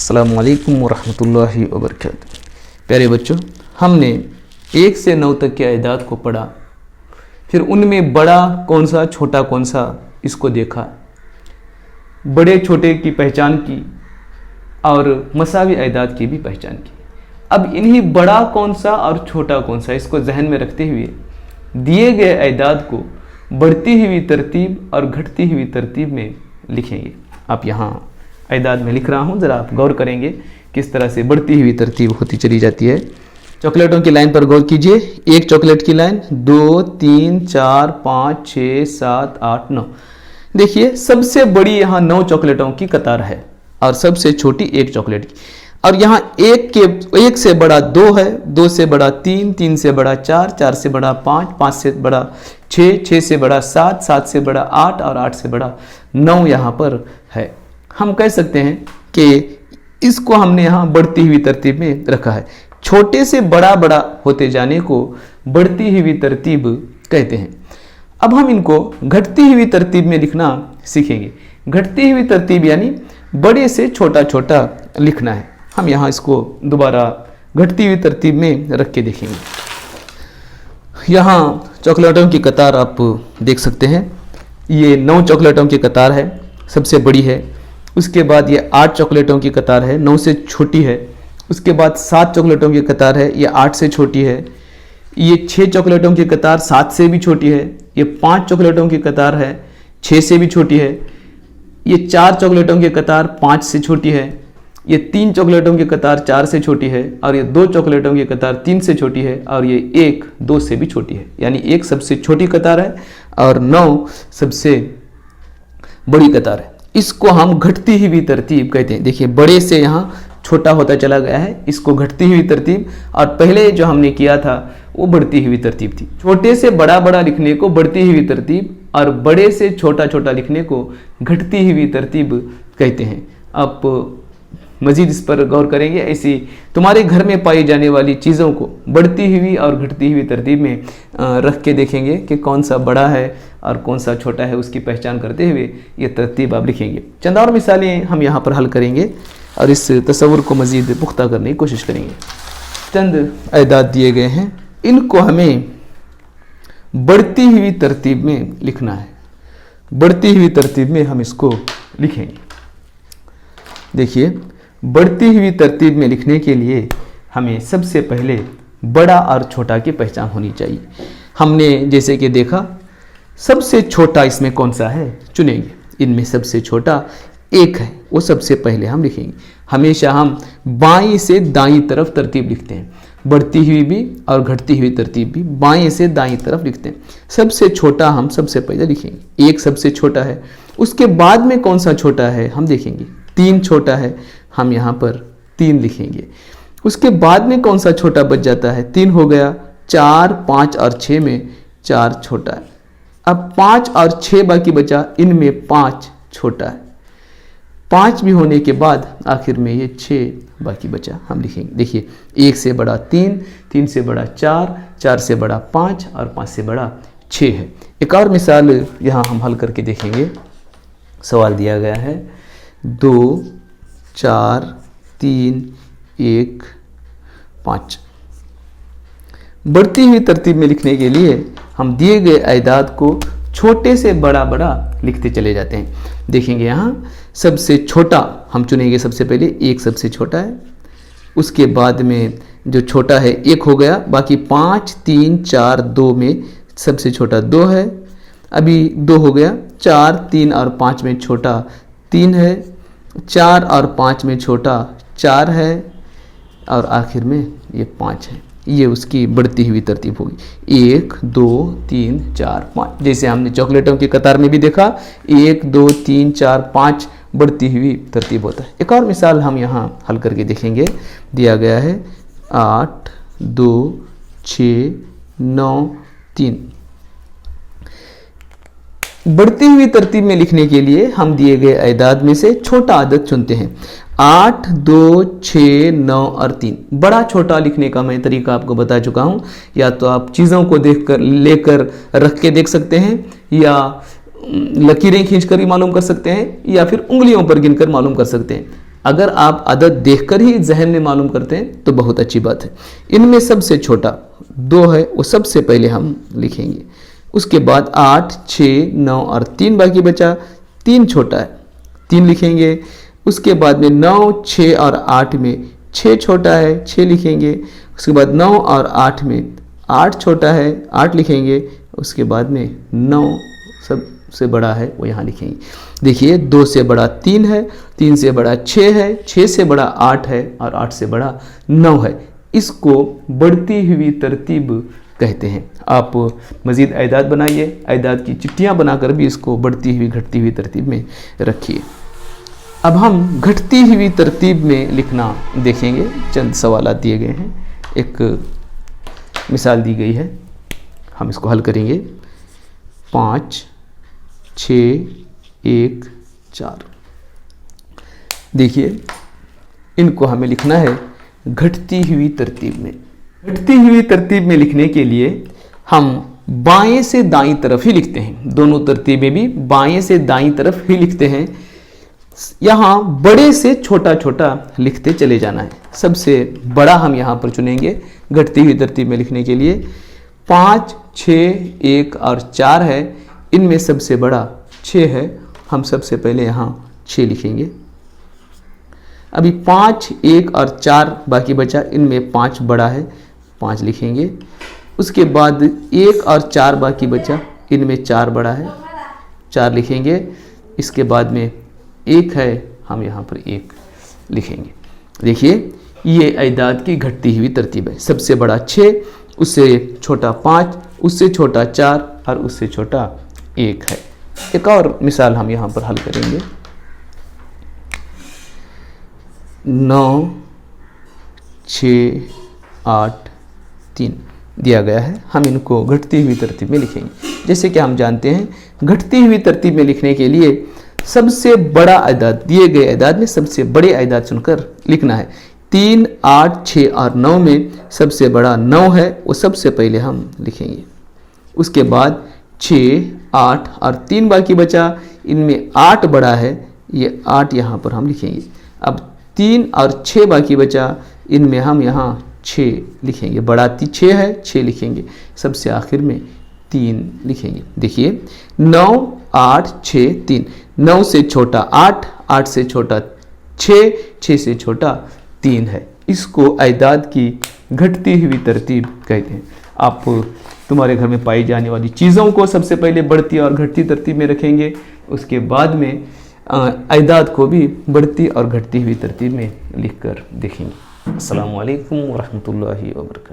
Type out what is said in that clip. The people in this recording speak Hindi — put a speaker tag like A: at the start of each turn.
A: अस्सलामु अलैकुम वरहमतुल्लाहि वबरकातुहू। प्यारे बच्चों, हमने 1 से 9 तक के अदाद को पढ़ा, फिर उनमें बड़ा कौन सा छोटा कौन सा इसको देखा, बड़े छोटे की पहचान की और मसावी अदाद की भी पहचान की। अब इन्हीं बड़ा कौन सा और छोटा कौन सा इसको जहन में रखते हुए दिए गए अदाद को बढ़ती हुई तरतीब और घटती हुई तरतीब में लिखेंगे। आप यहाँ अदाद में लिख रहा हूँ, ज़रा आप गौर करेंगे किस तरह से बढ़ती हुई तरतीब होती चली जाती है। चॉकलेटों की लाइन पर गौर कीजिए। एक चॉकलेट की लाइन 2, 3, 4, 5, 6, 7, 8, 9। देखिए सबसे बड़ी यहाँ 9 चॉकलेटों की कतार है और सबसे छोटी 1 चॉकलेट की। और यहाँ 1 से बड़ा 2 है, 2 से बड़ा 3, 3 से बड़ा 4, 4 से बड़ा 5, 5 से बड़ा 6, 6 से बड़ा 7, 7 से बड़ा 8 और 8 से बड़ा 9 यहाँ पर है। हम कह सकते हैं कि इसको हमने यहाँ बढ़ती हुई तरतीब में रखा है। छोटे से बड़ा बड़ा होते जाने को बढ़ती हुई तरतीब कहते हैं। अब हम इनको घटती हुई तरतीब में लिखना सीखेंगे। घटती हुई तरतीब यानी बड़े से छोटा छोटा लिखना है। हम यहाँ इसको दोबारा घटती हुई तरतीब में रख के देखेंगे। यहाँ चॉकलेटों की कतार आप देख सकते हैं। ये 9 चॉकलेटों की कतार है, सबसे बड़ी है। उसके बाद ये 8 चॉकलेटों की कतार है, 9 से छोटी है। उसके बाद 7 चॉकलेटों की कतार है, ये 8 से छोटी है। ये 6 चॉकलेटों की कतार 7 से भी छोटी है। ये 5 चॉकलेटों की कतार है, 6 से भी छोटी है। ये 4 चॉकलेटों की कतार 5 से छोटी है। ये 3 चॉकलेटों की कतार 4 से छोटी है। और ये 2 चॉकलेटों की कतार 3 से छोटी है। और ये 1 2 से भी छोटी है। यानी 1 सबसे छोटी कतार है और 9 सबसे बड़ी कतार है। इसको हम घटती हुई तरतीब कहते हैं। देखिए बड़े से यहाँ छोटा होता चला गया है, इसको घटती हुई तरतीब। और पहले जो हमने किया था वो बढ़ती हुई तरतीब थी। छोटे से बड़ा बड़ा लिखने को बढ़ती हुई तरतीब और बड़े से छोटा छोटा लिखने को घटती हुई तरतीब कहते हैं। आप मजीद इस पर गौर करेंगे। ऐसी तुम्हारे घर में पाई जाने वाली चीज़ों को बढ़ती हुई और घटती हुई तरतीब में रख के देखेंगे कि कौन सा बड़ा है और कौन सा छोटा है। उसकी पहचान करते हुए ये तरतीब आप लिखेंगे। चंद और मिसालें हम यहाँ पर हल करेंगे और इस तस्वुर को मज़ीद पुख्ता करने की कोशिश करेंगे। चंद अदाद दिए गए हैं, इनको हमें बढ़ती हुई तरतीब में लिखना है। बढ़ती हुई तरतीब में हम इसको लिखेंगे। देखिए बढ़ती हुई तरतीब में लिखने के लिए हमें सबसे पहले बड़ा और छोटा की पहचान होनी चाहिए। हमने जैसे कि देखा सबसे छोटा इसमें कौन सा है चुनेंगे। इनमें सबसे छोटा 1 है, वो सबसे पहले हम लिखेंगे। हमेशा हम बाईं से दाईं तरफ तरतीब लिखते हैं। बढ़ती हुई भी और घटती हुई तरतीब भी बाईं से दाईं तरफ लिखते हैं। सबसे छोटा हम सबसे पहले लिखेंगे। 1 सबसे छोटा है। उसके बाद में कौन सा छोटा है हम देखेंगे। 3 छोटा है, हम यहाँ पर 3 लिखेंगे। उसके बाद में कौन सा छोटा बच जाता है, 3 हो गया। 4, 5 और 6 में 4 छोटा है। अब 5 और 6 बाकी बचा, इनमें 5 छोटा है। 5 भी होने के बाद आखिर में ये 6 बाकी बचा, हम लिखेंगे। देखिए 1 से बड़ा 3, 3 से बड़ा 4, 4 से बड़ा 5 और 5 से बड़ा 6 है। एक और मिसाल यहाँ हम हल करके देखेंगे। सवाल दिया गया है 2, 4, 3, 1, 5। बढ़ती हुई तरतीब में लिखने के लिए हम दिए गए अदाद को छोटे से बड़ा बड़ा लिखते चले जाते हैं। देखेंगे यहाँ सबसे छोटा हम चुनेंगे। सबसे पहले 1 सबसे छोटा है। उसके बाद में जो छोटा है 1 हो गया। बाकी 5, 3, 4, 2 में सबसे छोटा 2 है। अभी 2 हो गया। 4, 3 और 5 में छोटा 3 है। 4 और 5 में छोटा 4 है और आखिर में ये 5 है। ये उसकी बढ़ती हुई तरतीब होगी। 1 2 3 4 5। जैसे हमने चॉकलेटों की कतार में भी देखा 1 2 3 4 5 बढ़ती हुई तरतीब होता है। एक और मिसाल हम यहाँ हल करके देखेंगे। दिया गया है 8 2 6 9 3। बढ़ती हुई तरतीब में लिखने के लिए हम दिए गए अदाद में से छोटा अदद चुनते हैं। 8 2 6 9 और 3। बड़ा छोटा लिखने का मैं तरीका आपको बता चुका हूं। या तो आप चीज़ों को देखकर लेकर रख के देख सकते हैं, या लकीरें खींचकर भी मालूम कर सकते हैं, या फिर उंगलियों पर गिनकर मालूम कर सकते हैं। अगर आप अदद देखकर ही जहन में मालूम करते हैं तो बहुत अच्छी बात है। इनमें सबसे छोटा 2 है, वो सबसे पहले हम लिखेंगे। उसके बाद 8, 6, 9 और 3 बाकी बचा। 3 छोटा है, 3 लिखेंगे। उसके बाद में 9, 6 और 8 में 6 छोटा है, 6 लिखेंगे। उसके बाद 9 और 8 में 8 छोटा है, 8 लिखेंगे। उसके बाद में 9 सबसे बड़ा है, वो यहाँ लिखेंगे। देखिए 2 से बड़ा 3 है, 3 से बड़ा 6 है, 6 से बड़ा 8 है और 8 से बड़ा 9 है। इसको बढ़ती हुई तरतीब कहते हैं। आप मज़ीद अयदाद बनाइए, अयदाद की चिट्ठियाँ बनाकर भी इसको बढ़ती हुई घटती हुई तरतीब में रखिए। अब हम घटती हुई तरतीब में लिखना देखेंगे। चंद सवालात दिए गए हैं, एक मिसाल दी गई है, हम इसको हल करेंगे। 5, 6, 1, 4। देखिए इनको हमें लिखना है घटती हुई तरतीब में। घटती हुई तरतीब में लिखने के लिए हम बाएं से दाईं तरफ ही लिखते हैं। दोनों तरतीबें भी बाएं से दाईं तरफ ही लिखते हैं। यहाँ बड़े से छोटा छोटा लिखते चले जाना है। सबसे बड़ा हम यहाँ पर चुनेंगे घटती हुई तरतीब में लिखने के लिए। 5, 6, 1 और 4 है। इनमें सबसे बड़ा 6 है, हम सबसे पहले यहाँ 6 लिखेंगे। अभी 5, 1 और 4 बाकी बचा। इनमें 5 बड़ा है, 5 लिखेंगे। उसके बाद 1 और 4 बाकी बचा। इनमें 4 बड़ा है, 4 लिखेंगे। इसके बाद में 1 है, हम यहाँ पर 1 लिखेंगे। देखिए ये अयदाद की घटती हुई तरतीब है। सबसे बड़ा 6, उससे छोटा 5, उससे छोटा 4 और उससे छोटा 1 है। एक और मिसाल हम यहाँ पर हल करेंगे। 9, 6, 8, 3 दिया गया है। हम इनको घटती हुई तरतीब में लिखेंगे। जैसे कि हम जानते हैं घटती हुई तरतीब में लिखने के लिए सबसे बड़ा अयदाद, दिए गए अयदाद में सबसे बड़े अयदाद चुनकर लिखना है। 3, 8, 6 और 9 में सबसे बड़ा 9 है, वो सबसे पहले हम लिखेंगे। उसके बाद 6, 8 और 3 बाकी बचा। इनमें 8 बड़ा है, ये 8 यहाँ पर हम लिखेंगे। अब 3 और 6 बाकी बचा। इनमें हम यहाँ 6 लिखेंगे। बड़ा 6 है, 6 लिखेंगे। सबसे आखिर में 3 लिखेंगे। देखिए 9, 8, 6, 3। 9 से छोटा 8, 8 से छोटा 6, 6 से छोटा 3 है। इसको अयदाद की घटती हुई तरतीब कहते हैं। आप तुम्हारे घर में पाई जाने वाली चीज़ों को सबसे पहले बढ़ती और घटती तरतीब में रखेंगे। उसके बाद में अयदाद को भी बढ़ती और घटती हुई तरतीब में लिखकर देखेंगे। अस्सलामु अलैकुम व रहमतुल्लाहि व बरकातहू।